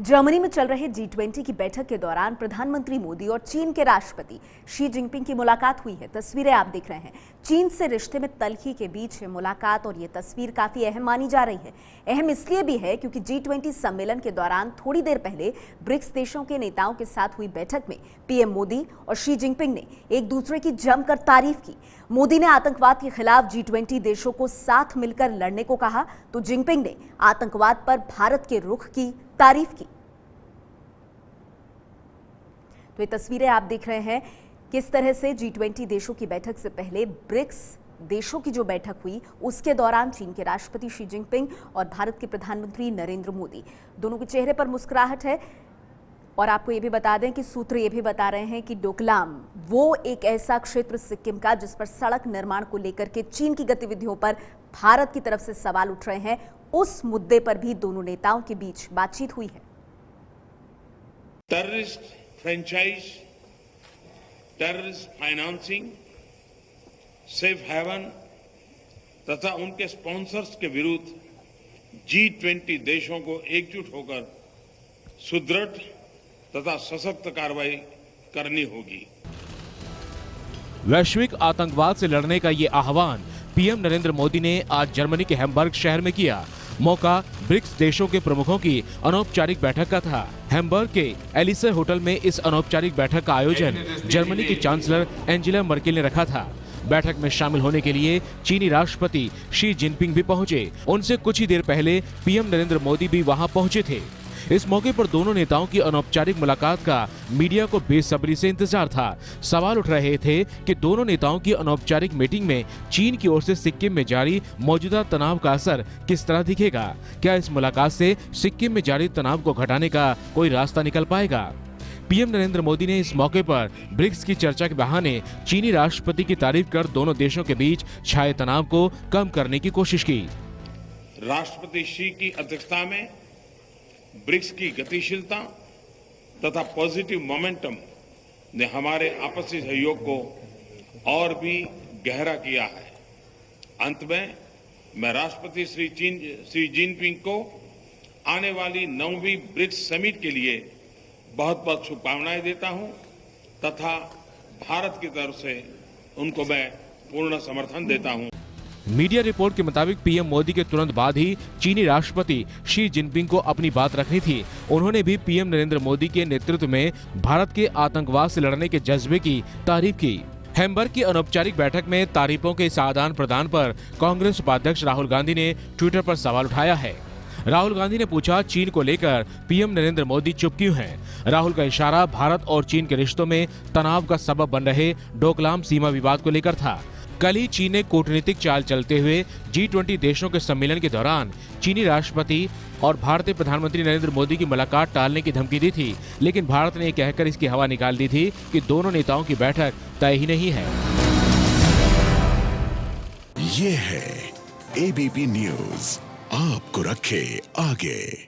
Germany में चल रहे G20 की बैठक के दौरान प्रधानमंत्री मोदी और चीन के राष्ट्रपति शी जिनपिंग की मुलाकात हुई है। तस्वीरें आप देख रहे हैं। चीन से रिश्ते में तल्खी के बीच है मुलाकात और ये तस्वीर काफी अहम मानी जा रही है। अहम इसलिए भी है क्योंकि G20 सम्मेलन के दौरान थोड़ी देर पहले ब्रिक्स देशों के नेताओं के साथ हुई बैठक में पीएम मोदी और शी जिनपिंग ने एक दूसरे की जमकर तारीफ की। मोदी ने आतंकवाद के खिलाफ G20 देशों को साथ मिलकर लड़ने को कहा तो जिनपिंग ने आतंकवाद पर भारत के रुख की तारीफ की। तो ये तस्वीरें आप देख रहे हैं किस तरह से G20 देशों की बैठक से पहले ब्रिक्स देशों की जो बैठक हुई उसके दौरान चीन के राष्ट्रपति शी जिनपिंग और भारत के प्रधानमंत्री नरेंद्र मोदी दोनों के चेहरे पर मुस्कुराहट है। और आपको ये भी बता दें कि सूत्र ये भी बता रहे हैं कि डोकलाम वो एक ऐसा क्षेत्र सिक्किम का जिस पर सड़क निर्माण को लेकर के चीन की गतिविधियों पर भारत की तरफ से सवाल उठ रहे हैं, उस मुद्दे पर भी दोनों नेताओं के बीच बातचीत हुई है। Terrorist franchise, terrorist financing, safe haven तथा उनके स्पॉन्सर्स के विरुद्ध G20 देशों को एकजुट होकर सुदृढ़ तथा सशक्त कार्रवाई करनी होगी। वैश्विक आतंकवाद से लड़ने का ये आह्वान पीएम नरेंद्र मोदी ने आज जर्मनी के हैम्बर्ग शहर में किया। मौका ब्रिक्स देशों के प्रमुखों की अनौपचारिक बैठक का था। हैम्बर्ग के एलिसे होटल में इस अनौपचारिक बैठक का आयोजन जर्मनी की चांसलर एंजेला मर्केल ने रखा था। बैठक में शामिल होने के लिए चीनी राष्ट्रपति शी जिनपिंग भी पहुंचे। उनसे कुछ ही देर पहले पीएम नरेंद्र मोदी भी वहां पहुंचे थे। इस मौके पर दोनों नेताओं की अनौपचारिक मुलाकात का मीडिया को बेसब्री से इंतजार था। सवाल उठ रहे थे कि दोनों नेताओं की अनौपचारिक मीटिंग में चीन की ओर से सिक्किम में जारी मौजूदा तनाव का असर किस तरह दिखेगा। क्या इस मुलाकात से सिक्किम में जारी तनाव को घटाने का कोई रास्ता निकल पाएगा। पीएम नरेंद्र मोदी ने इस मौके पर ब्रिक्स की चर्चा के बहाने चीनी राष्ट्रपति की तारीफ कर दोनों देशों के बीच छाए तनाव को कम करने की कोशिश की। राष्ट्रपति शी की अध्यक्षता में ब्रिक्स की गतिशीलता तथा पॉजिटिव मोमेंटम ने हमारे आपसी सहयोग को और भी गहरा किया है। अंत में मैं राष्ट्रपति श्री जिनपिंग को आने वाली 9वीं ब्रिक्स समिट के लिए बहुत बहुत शुभकामनाएं देता हूं तथा भारत की तरफ से उनको मैं पूर्ण समर्थन देता हूं। मीडिया रिपोर्ट के मुताबिक पीएम मोदी के तुरंत बाद ही चीनी राष्ट्रपति शी जिनपिंग को अपनी बात रखनी थी। उन्होंने भी पीएम नरेंद्र मोदी के नेतृत्व में भारत के आतंकवाद से लड़ने के जज्बे की तारीफ की। हैम्बर्ग की अनौपचारिक बैठक में तारीफों के इस आदान प्रदान पर कांग्रेस उपाध्यक्ष राहुल गांधी ने ट्विटर पर सवाल उठाया है। राहुल गांधी ने पूछा, चीन को लेकर पीएम नरेंद्र मोदी चुप क्यों हैं? राहुल का इशारा भारत और चीन के रिश्तों में तनाव का सबब बन रहे डोकलाम सीमा विवाद को लेकर था। कल ही चीन ने कूटनीतिक चाल चलते हुए G20 देशों के सम्मेलन के दौरान चीनी राष्ट्रपति और भारतीय प्रधानमंत्री नरेंद्र मोदी की मुलाकात टालने की धमकी दी थी, लेकिन भारत ने कहकर इसकी हवा निकाल दी थी कि दोनों नेताओं की बैठक तय ही नहीं है। ये है ABP न्यूज़, आपको रखे आगे।